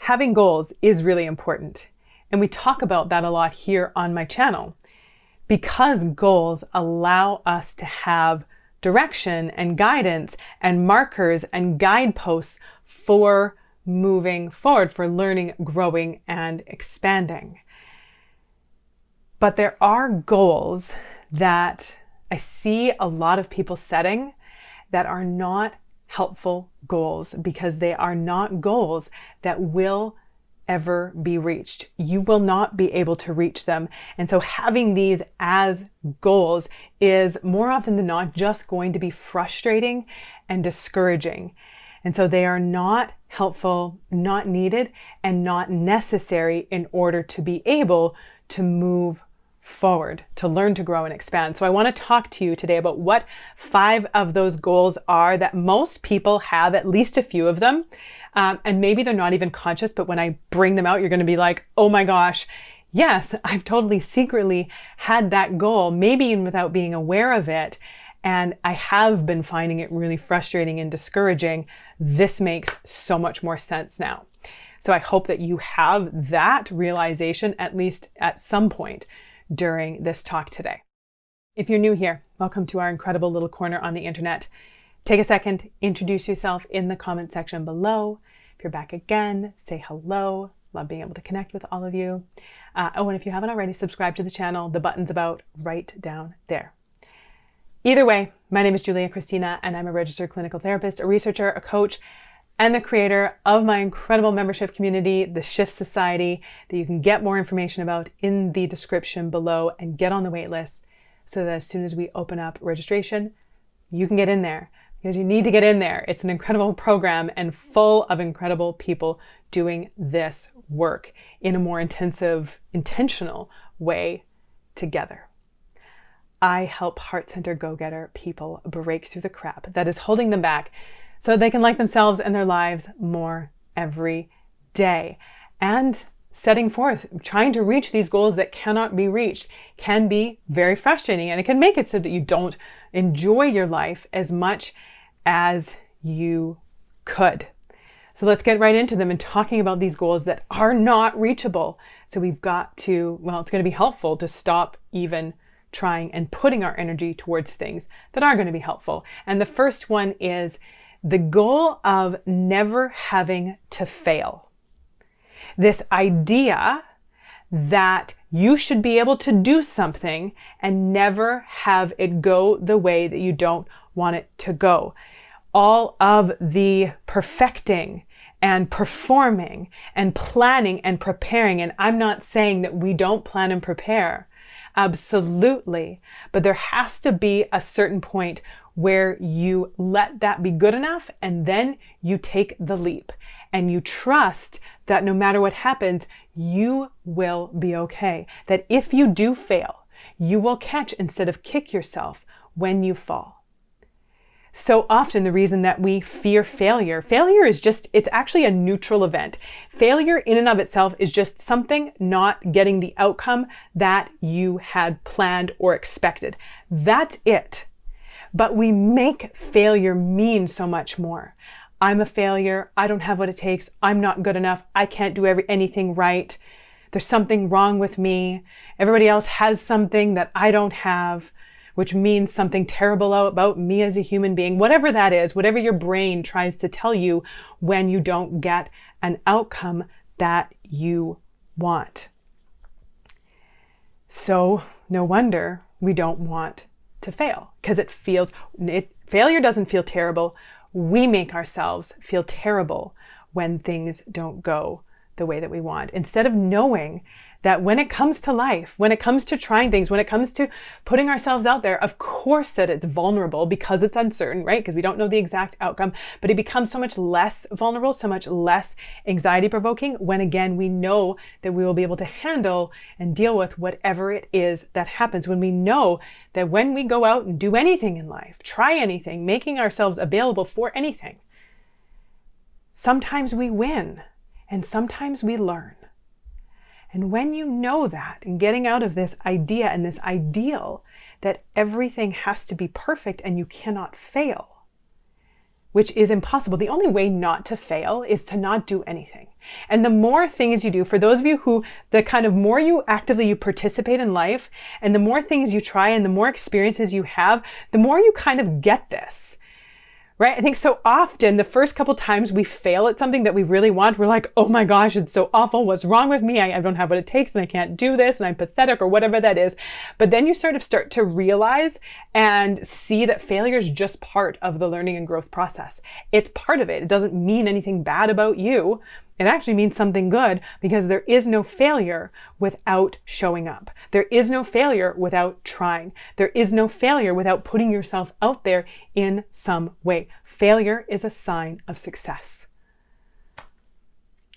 Having goals is really important. And we talk about that a lot here on my channel because goals allow us to have direction and guidance and markers and guideposts for moving forward, for learning, growing, and expanding. But there are goals that I see a lot of people setting that are not helpful goals because they are not goals that will ever be reached. You will not be able to reach them. And so having these as goals is more often than not just going to be frustrating and discouraging. And so they are not helpful, not needed, and not necessary in order to be able to move forward, to learn, to grow, and expand. So I want to talk to you today about what 5 of those goals are that most people have, at least a few of them. And maybe they're not even conscious, but when I bring them out, you're going to be like, oh my gosh, yes, I've totally secretly had that goal, maybe even without being aware of it. And I have been finding it really frustrating and discouraging. This makes so much more sense now. So I hope that you have that realization, at least at some point during this talk today. If you're new here, welcome to our incredible little corner on the internet. Take a second, introduce yourself in the comment section below. If you're back again, say hello. Love being able to connect with all of you. And if you haven't already, subscribe to the channel. The button's about right down there. Either way, my name is Kristina, and I'm a registered clinical therapist, a researcher, a coach, and the creator of my incredible membership community, the Shift Society, that you can get more information about in the description below and get on the wait list so that as soon as we open up registration, you can get in there because you need to get in there. It's an incredible program and full of incredible people doing this work in a more intensive, intentional way together. I help heart-centered go-getter people break through the crap that is holding them back so they can like themselves and their lives more every day. And setting forth, trying to reach these goals that cannot be reached can be very frustrating, and it can make it so that you don't enjoy your life as much as you could. So let's get right into them and talking about these goals that are not reachable. So we've got to, well, it's going to be helpful to stop even trying and putting our energy towards things that are going to be helpful. And the first one is the goal of never having to fail. This idea that you should be able to do something and never have it go the way that you don't want it to go. All of the perfecting and performing and planning and preparing. And I'm not saying that we don't plan and prepare. Absolutely. But there has to be a certain point where you let that be good enough and then you take the leap and you trust that no matter what happens, you will be okay. That if you do fail, you will catch instead of kick yourself when you fall. So often the reason that we fear failure is just, it's actually a neutral event. Failure in and of itself is just something not getting the outcome that you had planned or expected. That's it. But we make failure mean so much more. I'm a failure. I don't have what it takes. I'm not good enough. I can't do anything right. There's something wrong with me. Everybody else has something that I don't have, which means something terrible about me as a human being. Whatever that is, whatever your brain tries to tell you when you don't get an outcome that you want. So no wonder we don't want to fail, because failure doesn't feel terrible. We make ourselves feel terrible when things don't go the way that we want. Instead of knowing that when it comes to life, when it comes to trying things, when it comes to putting ourselves out there, of course that it's vulnerable because it's uncertain, right? Because we don't know the exact outcome, but it becomes so much less vulnerable, so much less anxiety provoking when, again, we know that we will be able to handle and deal with whatever it is that happens. When we know that when we go out and do anything in life, try anything, making ourselves available for anything, sometimes we win and sometimes we learn. And when you know that and getting out of this idea and this ideal that everything has to be perfect and you cannot fail, which is impossible. The only way not to fail is to not do anything. And the more things you do, for those of you who, the kind of more you actively participate in life, and the more things you try and the more experiences you have, the more you kind of get this. Right? I think so often the first couple times we fail at something that we really want, we're like, oh my gosh, it's so awful. What's wrong with me? I don't have what it takes and I can't do this and I'm pathetic or whatever that is. But then you sort of start to realize and see that failure is just part of the learning and growth process. It's part of it. It doesn't mean anything bad about you. It actually means something good, because there is no failure without showing up. There is no failure without trying. There is no failure without putting yourself out there in some way. Failure is a sign of success.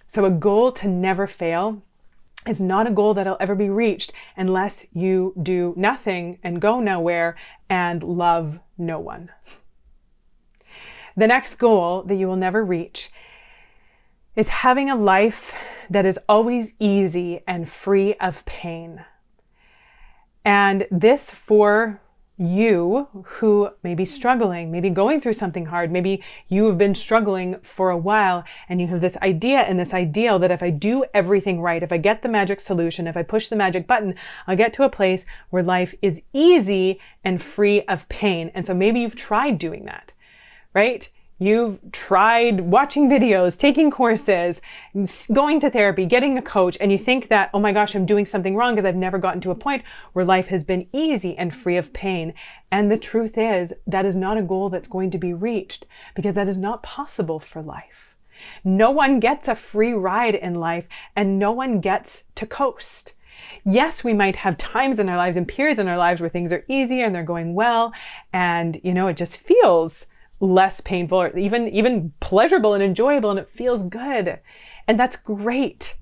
So a goal to never fail is not a goal that'll ever be reached unless you do nothing and go nowhere and love no one. The next goal that you will never reach is having a life that is always easy and free of pain. And this for you who may be struggling, maybe going through something hard, maybe you have been struggling for a while and you have this idea and this ideal that if I do everything right, if I get the magic solution, if I push the magic button, I'll get to a place where life is easy and free of pain. And so maybe you've tried doing that, right? You've tried watching videos, taking courses, going to therapy, getting a coach, and you think that, oh my gosh, I'm doing something wrong because I've never gotten to a point where life has been easy and free of pain. And the truth is, that is not a goal that's going to be reached, because that is not possible for life. No one gets a free ride in life, and no one gets to coast. Yes, we might have times in our lives and periods in our lives where things are easy and they're going well, and it just feels less painful or even pleasurable and enjoyable, and it feels good. And that's great.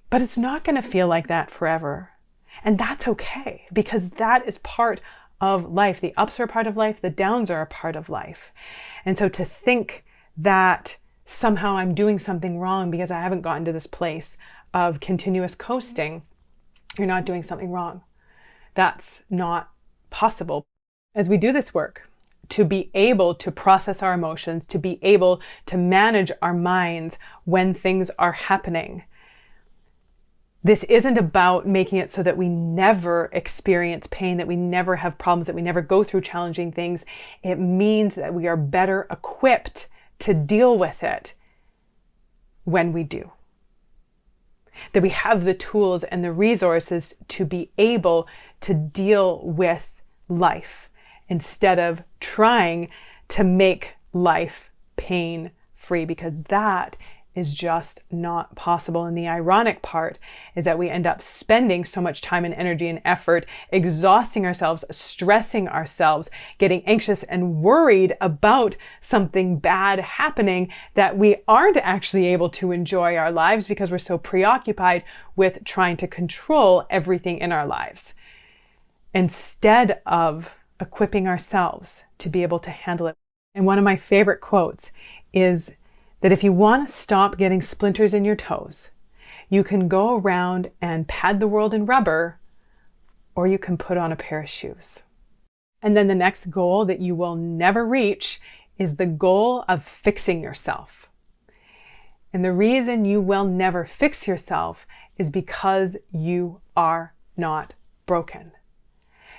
But it's not going to feel like that forever. And that's okay, because that is part of life. The ups are a part of life. The downs are a part of life. And so to think that somehow I'm doing something wrong because I haven't gotten to this place of continuous coasting, you're not doing something wrong. That's not possible. As we do this work, to be able to process our emotions, to be able to manage our minds when things are happening. This isn't about making it so that we never experience pain, that we never have problems, that we never go through challenging things. It means that we are better equipped to deal with it when we do. That we have the tools and the resources to be able to deal with life, instead of trying to make life pain-free, because that is just not possible. And the ironic part is that we end up spending so much time and energy and effort, exhausting ourselves, stressing ourselves, getting anxious and worried about something bad happening, that we aren't actually able to enjoy our lives because we're so preoccupied with trying to control everything in our lives, instead of equipping ourselves to be able to handle it. And one of my favorite quotes is that if you want to stop getting splinters in your toes, you can go around and pad the world in rubber, or you can put on a pair of shoes. And then the next goal that you will never reach is the goal of fixing yourself. And the reason you will never fix yourself is because you are not broken.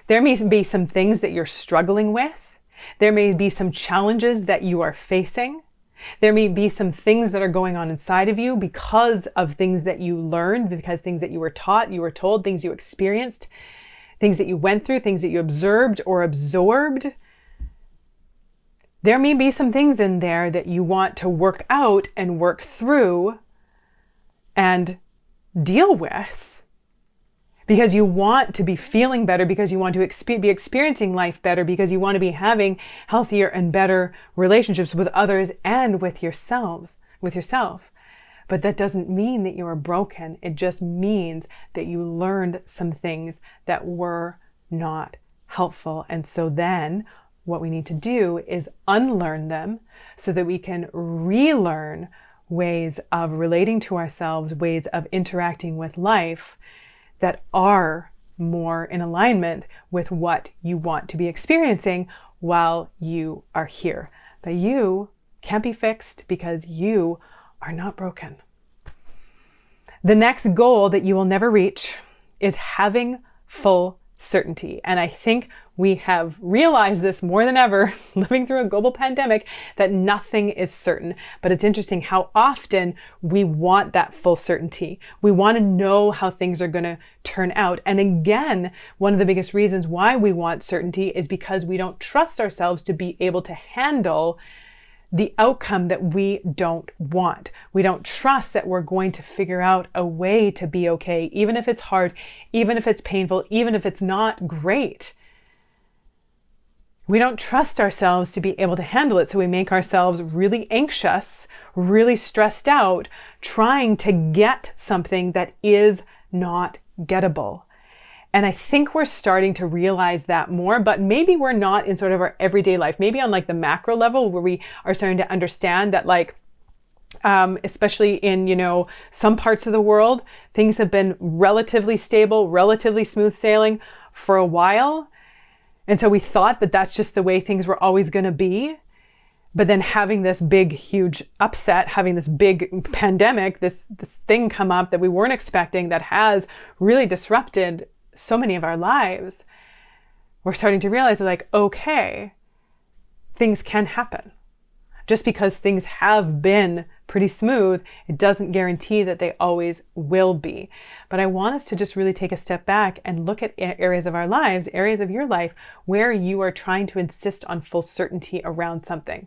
There may be some things that you're struggling with. There may be some challenges that you are facing. There may be some things that are going on inside of you because of things that you learned, because things that you were taught, you were told, things you experienced, things that you went through, things that you observed or absorbed. There may be some things in there that you want to work out and work through and deal with, because you want to be feeling better, because you want to be experiencing life better, because you want to be having healthier and better relationships with others and with yourself. But that doesn't mean that you are broken. It just means that you learned some things that were not helpful. And so then what we need to do is unlearn them so that we can relearn ways of relating to ourselves, ways of interacting with life that are more in alignment with what you want to be experiencing while you are here. But you can't be fixed because you are not broken. The next goal that you will never reach is having full certainty. And I think we have realized this more than ever living through a global pandemic, that nothing is certain. But it's interesting how often we want that full certainty. We want to know how things are going to turn out. And again, one of the biggest reasons why we want certainty is because we don't trust ourselves to be able to handle the outcome that we don't want. We don't trust that we're going to figure out a way to be okay, even if it's hard, even if it's painful, even if it's not great. We don't trust ourselves to be able to handle it. So we make ourselves really anxious, really stressed out, trying to get something that is not gettable. And I think we're starting to realize that more, but maybe we're not in sort of our everyday life, maybe on like the macro level where we are starting to understand that, like, especially in, some parts of the world, things have been relatively stable, relatively smooth sailing for a while. And so we thought that that's just the way things were always going to be. But then having this big, huge upset, having this big pandemic, this thing come up that we weren't expecting, that has really disrupted so many of our lives, we're starting to realize that, like, okay, things can happen. Just because things have been pretty smooth, it doesn't guarantee that they always will be. But I want us to just really take a step back and look at areas of our lives, areas of your life, where you are trying to insist on full certainty around something.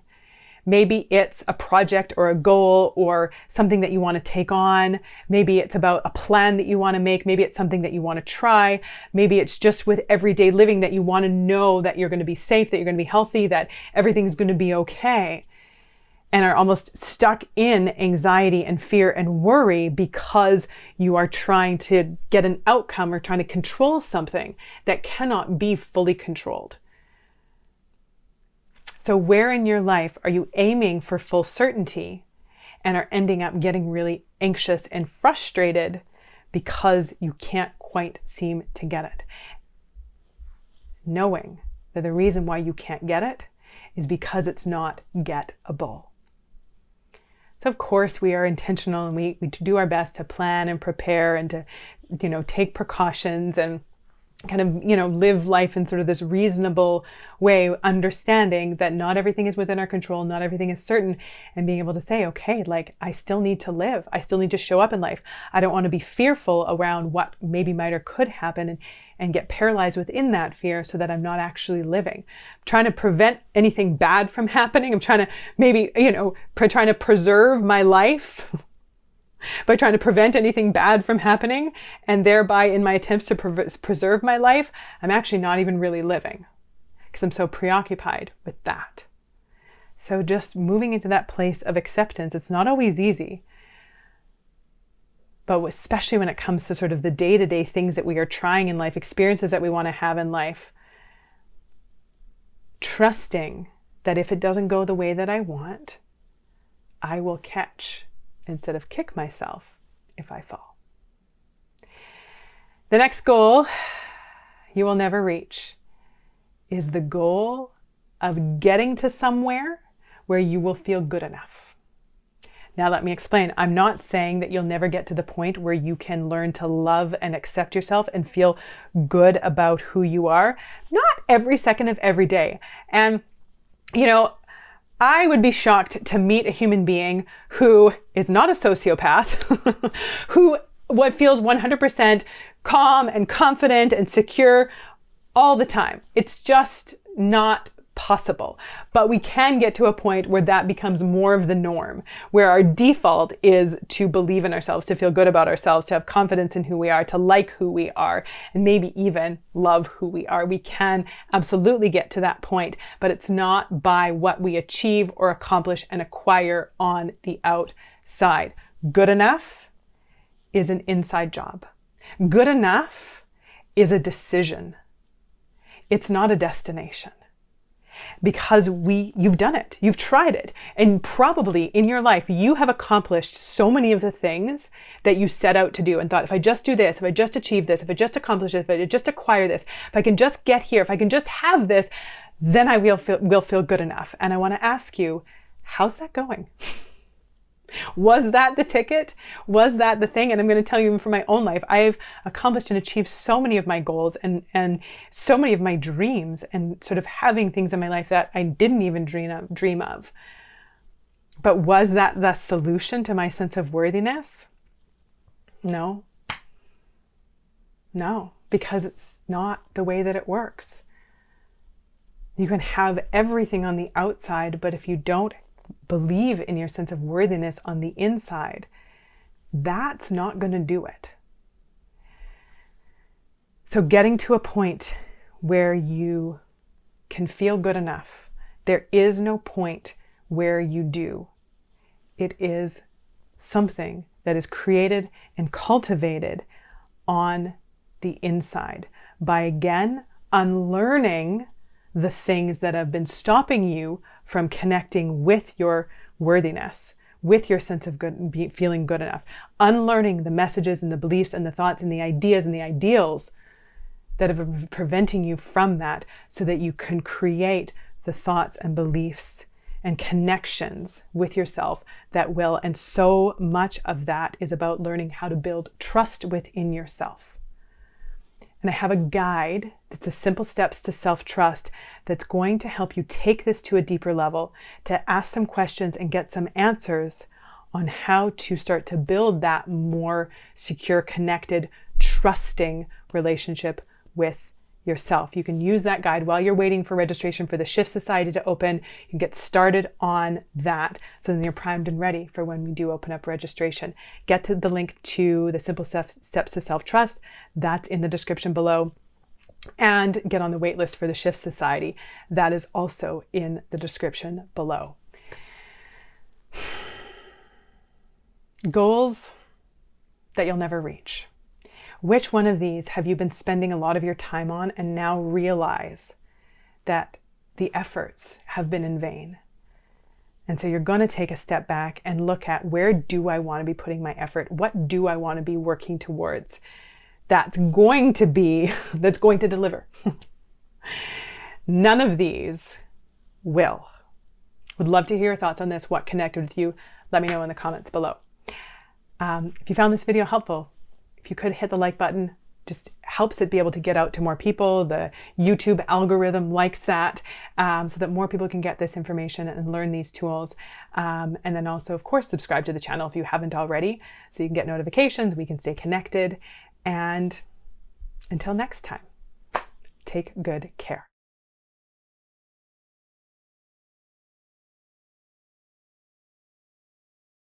Maybe it's a project or a goal or something that you want to take on. Maybe it's about a plan that you want to make. Maybe it's something that you want to try. Maybe it's just with everyday living that you want to know that you're going to be safe, that you're going to be healthy, that everything's going to be okay, and are almost stuck in anxiety and fear and worry because you are trying to get an outcome or trying to control something that cannot be fully controlled. So where in your life are you aiming for full certainty and are ending up getting really anxious and frustrated because you can't quite seem to get it? Knowing that the reason why you can't get it is because it's not gettable. So of course we are intentional and we do our best to plan and prepare and to, take precautions and kind of, live life in sort of this reasonable way, understanding that not everything is within our control, not everything is certain, and being able to say, okay, like, I still need to live. I still need to show up in life. I don't want to be fearful around what maybe might or could happen and get paralyzed within that fear so that I'm not actually living. I'm trying to prevent anything bad from happening. I'm trying to maybe, trying to preserve my life by trying to prevent anything bad from happening, and thereby in my attempts to preserve my life, I'm actually not even really living because I'm so preoccupied with that. So just moving into that place of acceptance, it's not always easy, but especially when it comes to sort of the day-to-day things that we are trying in life, experiences that we want to have in life, trusting that if it doesn't go the way that I want, I will catch instead of kick myself if I fall. The next goal you will never reach is the goal of getting to somewhere where you will feel good enough. Now let me explain. I'm not saying that you'll never get to the point where you can learn to love and accept yourself and feel good about who you are. Not every second of every day. And, I would be shocked to meet a human being who is not a sociopath, who feels 100% calm and confident and secure all the time. It's just not possible. But we can get to a point where that becomes more of the norm, where our default is to believe in ourselves, to feel good about ourselves, to have confidence in who we are, to like who we are, and maybe even love who we are. We can absolutely get to that point, but it's not by what we achieve or accomplish and acquire on the outside. Good enough is an inside job. Good enough is a decision. It's not a destination. because you've done it, you've tried it, and probably in your life you have accomplished so many of the things that you set out to do and thought, if I just do this, if I just achieve this, if I just accomplish this, if I just acquire this, if I can just get here, if I can just have this, then I will feel good enough. And I want to ask you, how's that going? Was that the ticket? Was that the thing? And I'm going to tell you from my own life, I've accomplished and achieved so many of my goals and so many of my dreams, and sort of having things in my life that I didn't even dream of. But was that the solution to my sense of worthiness? No. No, because it's not the way that it works. You can have everything on the outside, but if you don't believe in your sense of worthiness on the inside, that's not going to do it. So getting to a point where you can feel good enough, there is no point where you do. It is something that is created and cultivated on the inside by, again, unlearning the things that have been stopping you from connecting with your worthiness, with your sense of good, feeling good enough, unlearning the messages and the beliefs and the thoughts and the ideas and the ideals that have been preventing you from that, so that you can create the thoughts and beliefs and connections with yourself that will. And so much of that is about learning how to build trust within yourself. And I have a guide that's a simple steps to self-trust that's going to help you take this to a deeper level, to ask some questions and get some answers on how to start to build that more secure, connected, trusting relationship with yourself. You can use that guide while you're waiting for registration for the Shift Society to open. You can get started on that, so then you're primed and ready for when we do open up registration. Get to the link to the simple steps to self-trust. That's in the description below. And get on the wait list for the Shift Society. That is also in the description below. Goals that you'll never reach. Which one of these have you been spending a lot of your time on and now realize that the efforts have been in vain? And so you're going to take a step back and look at, where do I want to be putting my effort? What do I want to be working towards that's going to deliver? None of these will. Would love to hear your thoughts on this. What connected with you? Let me know in the comments below. If you found this video helpful, if you could hit the like button, just helps it be able to get out to more people. The YouTube algorithm likes that, so that more people can get this information and learn these tools. And then also, of course, subscribe to the channel if you haven't already, so you can get notifications, we can stay connected. And until next time, take good care.